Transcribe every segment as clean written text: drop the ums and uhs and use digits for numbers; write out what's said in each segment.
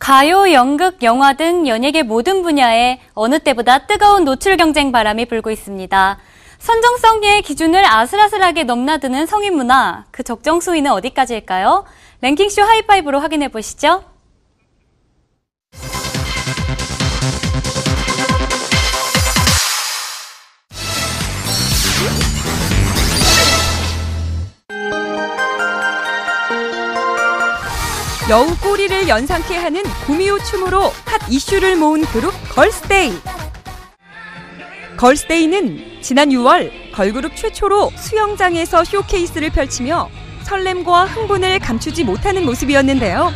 가요, 연극, 영화 등 연예계 모든 분야에 어느 때보다 뜨거운 노출 경쟁 바람이 불고 있습니다. 선정성의 기준을 아슬아슬하게 넘나드는 성인 문화, 그 적정 수위는 어디까지일까요? 랭킹쇼 하이파이브로 확인해 보시죠. 여우 꼬리를 연상케 하는 구미호 춤으로 핫 이슈를 모은 그룹 걸스데이. 걸스데이는 지난 6월 걸그룹 최초로 수영장에서 쇼케이스를 펼치며 설렘과 흥분을 감추지 못하는 모습이었는데요.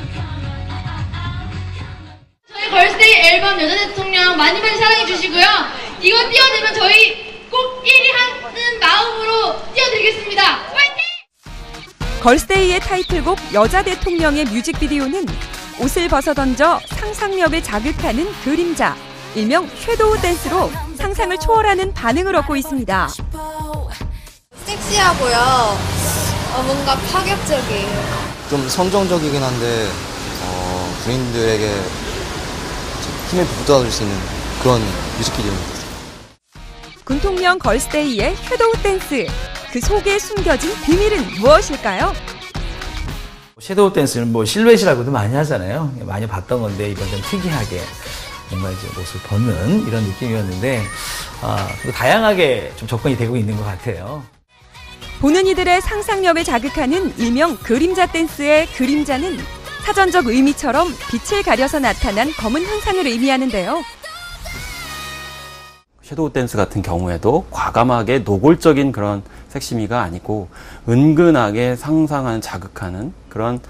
저희 걸스데이 앨범 여자 대통령 많이 많이 사랑해 주시고요. 이거 띄워드리면 저희 꼭 1위 하는 마음으로 띄워드리겠습니다. 화이팅! 걸스데이의 타이틀곡 여자 대통령의 뮤직비디오는 옷을 벗어던져 상상력을 자극하는 그림자, 일명 섀도우 댄스로 상상을 초월하는 반응을 얻고 있습니다. 섹시하고요. 뭔가 파격적이에요. 좀 선정적이긴 한데 군인들에게 힘을 북돋아줄 수 있는 그런 뮤직비디오입니다. 군통령 걸스데이의 섀도우 댄스, 그 속에 숨겨진 비밀은 무엇일까요? 섀도우 댄스는 실루엣이라고도 많이 하잖아요. 많이 봤던 건데 이번 좀 특이하게 뭔가 이제 옷을 벗는 이런 느낌이었는데 다양하게 좀 접근이 되고 있는 것 같아요. 보는 이들의 상상력을 자극하는 일명 그림자 댄스의 그림자는 사전적 의미처럼 빛을 가려서 나타난 검은 현상을 의미하는데요. 섀도우 댄스 같은 경우에도 과감하게 노골적인 그런 섹시미가 아니고 은근하게 상상하는 자극하는 그런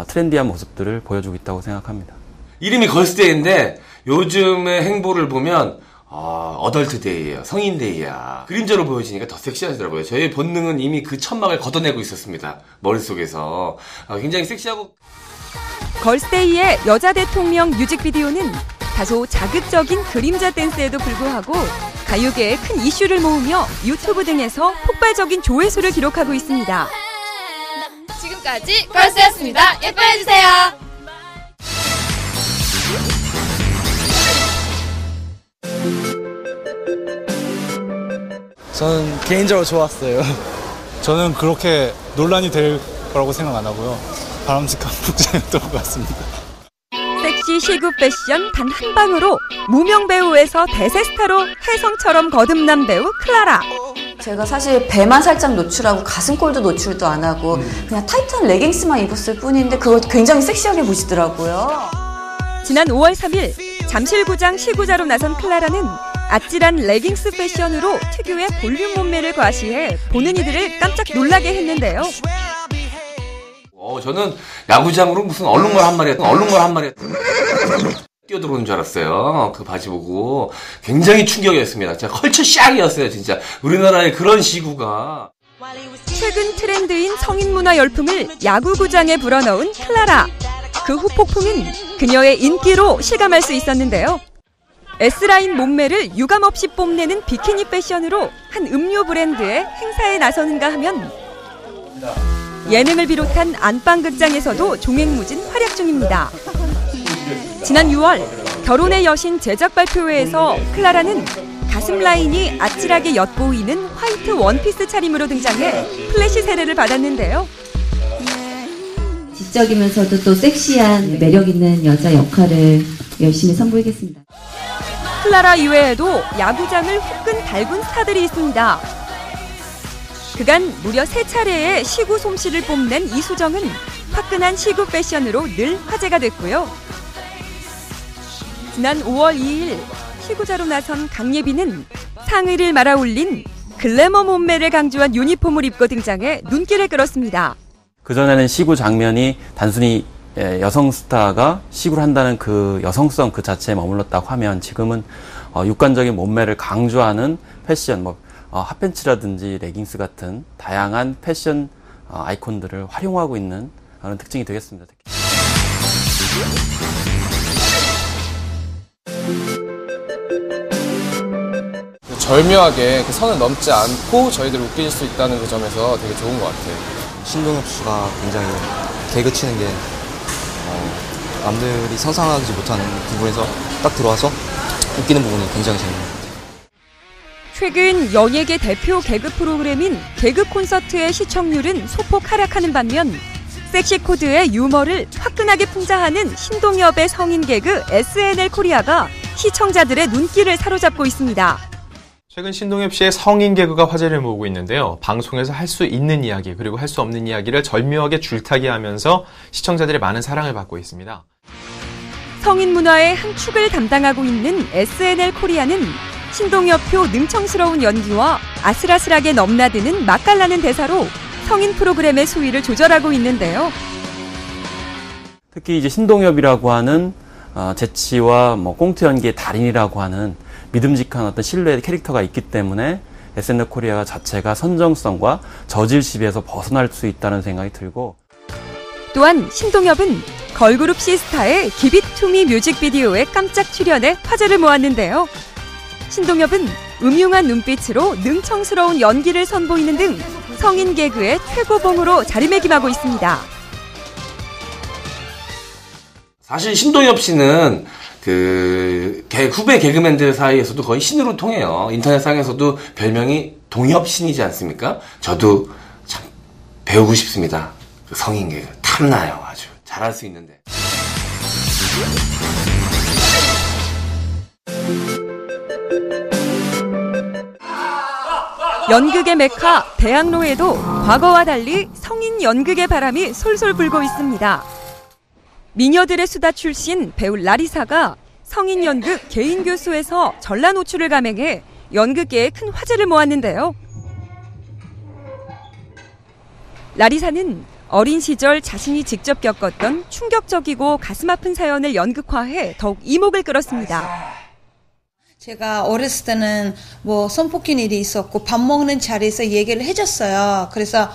트렌디한 모습들을 보여주고 있다고 생각합니다. 이름이 걸스데이인데 요즘의 행보를 보면 어덜트데이예요. 성인데이야. 그림자로 보여지니까 더 섹시하더라고요. 저의 본능은 이미 그 천막을 걷어내고 있었습니다. 머릿속에서. 굉장히 섹시하고. 걸스데이의 여자 대통령 뮤직비디오는 다소 자극적인 그림자 댄스에도 불구하고 가요계에 큰 이슈를 모으며 유튜브 등에서 폭발적인 조회수를 기록하고 있습니다. 지금까지 걸스였습니다. 예뻐해주세요. 저는 개인적으로 좋았어요. 저는 그렇게 논란이 될 거라고 생각 안 하고요. 바람직한 복장이었던 것 같습니다. 섹시 시구 패션 단 한 방으로 무명 배우에서 대세 스타로 혜성처럼 거듭난 배우 클라라. 제가 사실 배만 살짝 노출하고 가슴골도 노출도 안 하고 그냥 타이트한 레깅스만 입었을 뿐인데 그거 굉장히 섹시하게 보시더라고요. 지난 5월 3일 잠실구장 시구자로 나선 클라라는 아찔한 레깅스 패션으로 특유의 볼륨 몸매를 과시해 보는 이들을 깜짝 놀라게 했는데요. 저는 야구장으로 무슨 얼룩말 한 마리 뛰어들어오는 줄 알았어요. 그 바지 보고 굉장히 충격이었습니다. 진짜 컬처 샥이었어요. 진짜 우리나라의 그런 시구가. 최근 트렌드인 성인문화 열풍을 야구구장에 불어넣은 클라라. 그 후폭풍은 그녀의 인기로 실감할 수 있었는데요. S라인 몸매를 유감없이 뽐내는 비키니 패션으로 한 음료 브랜드의 행사에 나서는가 하면 예능을 비롯한 안방극장에서도 종횡무진 활약 중입니다. 지난 6월 결혼의 여신 제작 발표회에서 클라라는 가슴 라인이 아찔하게 엿보이는 화이트 원피스 차림으로 등장해 플래시 세례를 받았는데요. 지적이면서도 또 섹시한 매력 있는 여자 역할을 열심히 선보이겠습니다. 클라라 이외에도 야구장을 후끈 달군 스타들이 있습니다. 그간 무려 3차례의 시구 솜씨를 뽐낸 이수정은 화끈한 시구 패션으로 늘 화제가 됐고요. 지난 5월 2일 시구자로 나선 강예빈은 상의를 말아 올린 글래머 몸매를 강조한 유니폼을 입고 등장해 눈길을 끌었습니다. 그전에는 시구 장면이 단순히 여성 스타가 시구를 한다는 그 여성성 그 자체에 머물렀다고 하면 지금은 육관적인 몸매를 강조하는 패션, 핫팬츠라든지 레깅스 같은 다양한 패션 아이콘들을 활용하고 있는 그런 특징이 되겠습니다. 절묘하게 그 선을 넘지 않고 저희들을 웃길 수 있다는 그 점에서 되게 좋은 것 같아요. 신동엽 씨가 굉장히 개그 치는 게 남들이 상상하지 못하는 부분에서 딱 들어와서 웃기는 부분이 굉장히 재밌는 것 같아요. 최근 연예계 대표 개그 프로그램인 개그 콘서트의 시청률은 소폭 하락하는 반면 섹시 코드의 유머를 화끈하게 풍자하는 신동엽의 성인 개그 SNL 코리아가 시청자들의 눈길을 사로잡고 있습니다. 최근 신동엽 씨의 성인 개그가 화제를 모으고 있는데요. 방송에서 할 수 있는 이야기 그리고 할 수 없는 이야기를 절묘하게 줄타기하면서 시청자들의 많은 사랑을 받고 있습니다. 성인 문화의 한 축을 담당하고 있는 SNL 코리아는 신동엽표 능청스러운 연기와 아슬아슬하게 넘나드는 맛깔나는 대사로 성인 프로그램의 수위를 조절하고 있는데요. 특히 이제 신동엽이라고 하는 재치와 꽁트 연기의 달인이라고 하는 믿음직한 어떤 신뢰의 캐릭터가 있기 때문에 SNL 코리아 자체가 선정성과 저질시비에서 벗어날 수 있다는 생각이 들고, 또한 신동엽은 걸그룹 시스타의 Give It To Me 뮤직비디오에 깜짝 출연해 화제를 모았는데요. 신동엽은 음흉한 눈빛으로 능청스러운 연기를 선보이는 등 성인 개그의 최고봉으로 자리매김하고 있습니다. 사실 신동엽 씨는 후배 개그맨들 사이에서도 거의 신으로 통해요. 인터넷상에서도 별명이 동엽신이지 않습니까? 저도 참 배우고 싶습니다. 그 성인 개그 탐나요. 아주 잘할 수 있는데. 연극의 메카 대학로에도 과거와 달리 성인 연극의 바람이 솔솔 불고 있습니다. 미녀들의 수다 출신 배우 라리사가 성인 연극 개인 교수에서 전라 노출을 감행해 연극계에 큰 화제를 모았는데요. 라리사는 어린 시절 자신이 직접 겪었던 충격적이고 가슴 아픈 사연을 연극화해 더욱 이목을 끌었습니다. 제가 어렸을 때는 손 뽑힌 일이 있었고 밥 먹는 자리에서 얘기를 해줬어요. 그래서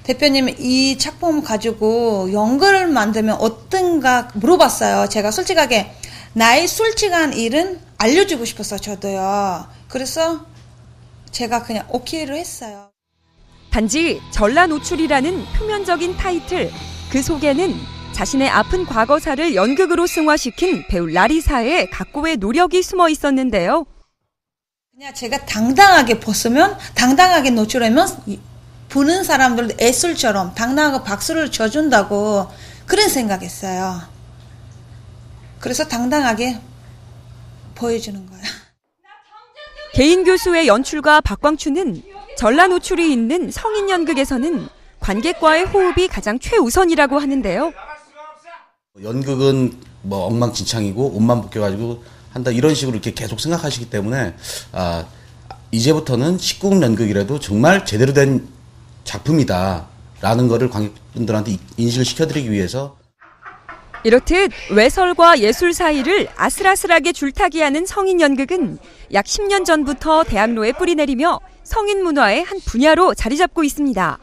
대표님 이 작품 가지고 연극을 만들면 어떤가 물어봤어요. 제가 솔직하게 나의 솔직한 일은 알려주고 싶었어요. 저도요. 그래서 제가 그냥 오케이를 했어요. 단지 전라 노출이라는 표면적인 타이틀, 그 속에는 자신의 아픈 과거사를 연극으로 승화시킨 배우 라리사의 각고의 노력이 숨어 있었는데요. 그냥 제가 당당하게 벗으면, 당당하게 노출하면 보는 사람들도 예술처럼 당당하고 박수를 쳐준다고 그런 생각했어요. 그래서 당당하게 보여주는 거야. 개인 교수의 연출가 박광춘은 전라 노출이 있는 성인 연극에서는 관객과의 호흡이 가장 최우선이라고 하는데요. 연극은 엉망진창이고 옷만 벗겨가지고 한다 이런 식으로 이렇게 계속 생각하시기 때문에 이제부터는 19금 연극이라도 정말 제대로 된 작품이다라는 거를 관객분들한테 인식을 시켜드리기 위해서 이렇듯 외설과 예술 사이를 아슬아슬하게 줄타기하는 성인 연극은 약 10년 전부터 대학로에 뿌리내리며 성인 문화의 한 분야로 자리 잡고 있습니다.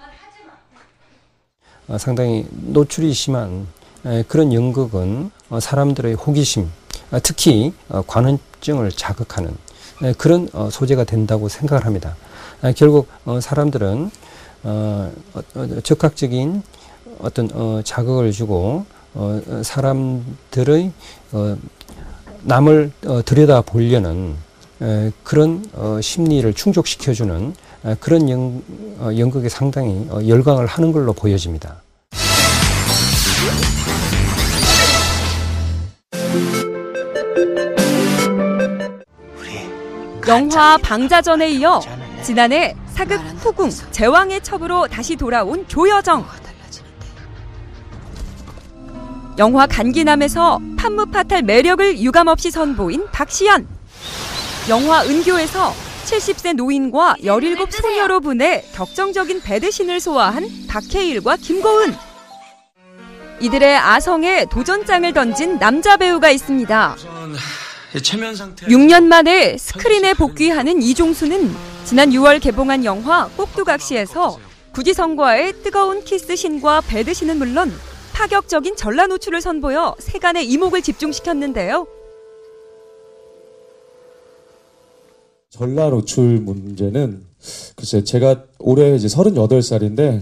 상당히 노출이 심한 그런 연극은 사람들의 호기심, 특히 관음증을 자극하는 그런 소재가 된다고 생각을 합니다. 결국 사람들은 적극적인 어떤 자극을 주고 사람들의 남을 들여다보려는 그런 심리를 충족시켜주는 그런 연극에 상당히 열광을 하는 걸로 보여집니다. 영화 방자전에 이어 지난해 사극 후궁 제왕의 첩으로 다시 돌아온 조여정. 영화 간기남에서 판무파탈 매력을 유감없이 선보인 박시연. 영화 은교에서 70세 노인과 17 소녀로 분해 격정적인 배드신을 소화한 박해일과 김고은. 이들의 아성에 도전장을 던진 남자 배우가 있습니다. 6년 만에 스크린에 복귀하는 이종수는 지난 6월 개봉한 영화 꼭두각시에서 구지성과의 뜨거운 키스신과 배드신은 물론 파격적인 전라 노출을 선보여 세간의 이목을 집중시켰는데요. 전라 노출 문제는 글쎄 제가 올해 이제 38살인데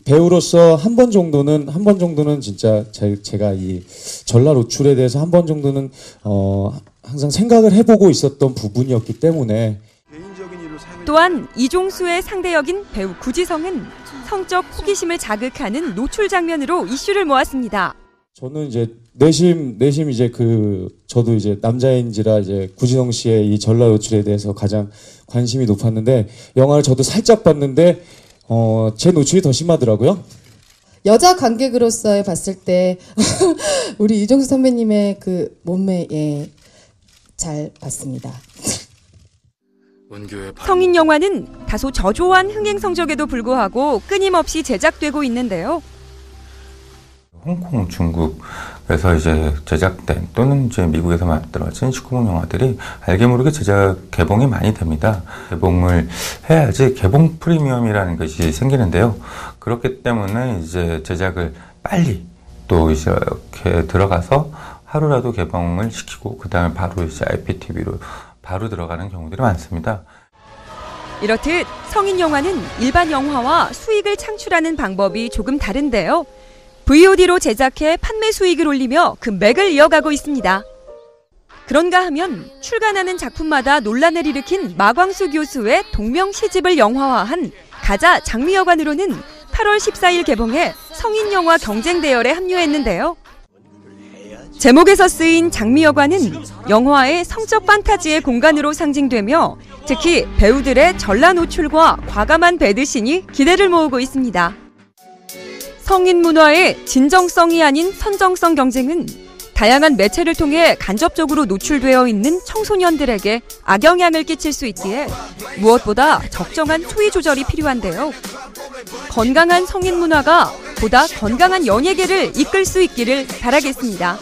배우로서 한 번 정도는 진짜 제가 이 전라 노출에 대해서 한 번 정도는 항상 생각을 해보고 있었던 부분이었기 때문에. 또한 이종수의 상대역인 배우 구지성은 성적 호기심을 자극하는 노출 장면으로 이슈를 모았습니다. 저는 이제 내심 이제 저도 이제 남자인지라 이제 구지성 씨의 이 전라 노출에 대해서 가장 관심이 높았는데, 영화를 저도 살짝 봤는데 제 노출이 더 심하더라고요. 여자 관객으로서 봤을 때 우리 이종수 선배님의 그 몸매에 잘 봤습니다. 성인 영화는 다소 저조한 흥행 성적에도 불구하고 끊임없이 제작되고 있는데요. 홍콩, 중국에서 이제 제작된 또는 이제 미국에서 만들어진 19금 영화들이 알게 모르게 제작 개봉이 많이 됩니다. 개봉을 해야지 개봉 프리미엄이라는 것이 생기는데요. 그렇기 때문에 이제 제작을 빨리 또 이제 이렇게 들어가서 하루라도 개봉을 시키고 그 다음에 바로 이제 IPTV로 바로 들어가는 경우들이 많습니다. 이렇듯 성인 영화는 일반 영화와 수익을 창출하는 방법이 조금 다른데요. VOD로 제작해 판매 수익을 올리며 금맥을 이어가고 있습니다. 그런가 하면 출간하는 작품마다 논란을 일으킨 마광수 교수의 동명 시집을 영화화한 가자 장미여관으로는 8월 14일 개봉해 성인 영화 경쟁 대열에 합류했는데요. 제목에서 쓰인 장미여관은 영화의 성적 판타지의 공간으로 상징되며 특히 배우들의 전라 노출과 과감한 배드신이 기대를 모으고 있습니다. 성인 문화의 진정성이 아닌 선정성 경쟁은 다양한 매체를 통해 간접적으로 노출되어 있는 청소년들에게 악영향을 끼칠 수 있기에 무엇보다 적정한 수위 조절이 필요한데요. 건강한 성인 문화가 보다 건강한 연예계를 이끌 수 있기를 바라겠습니다.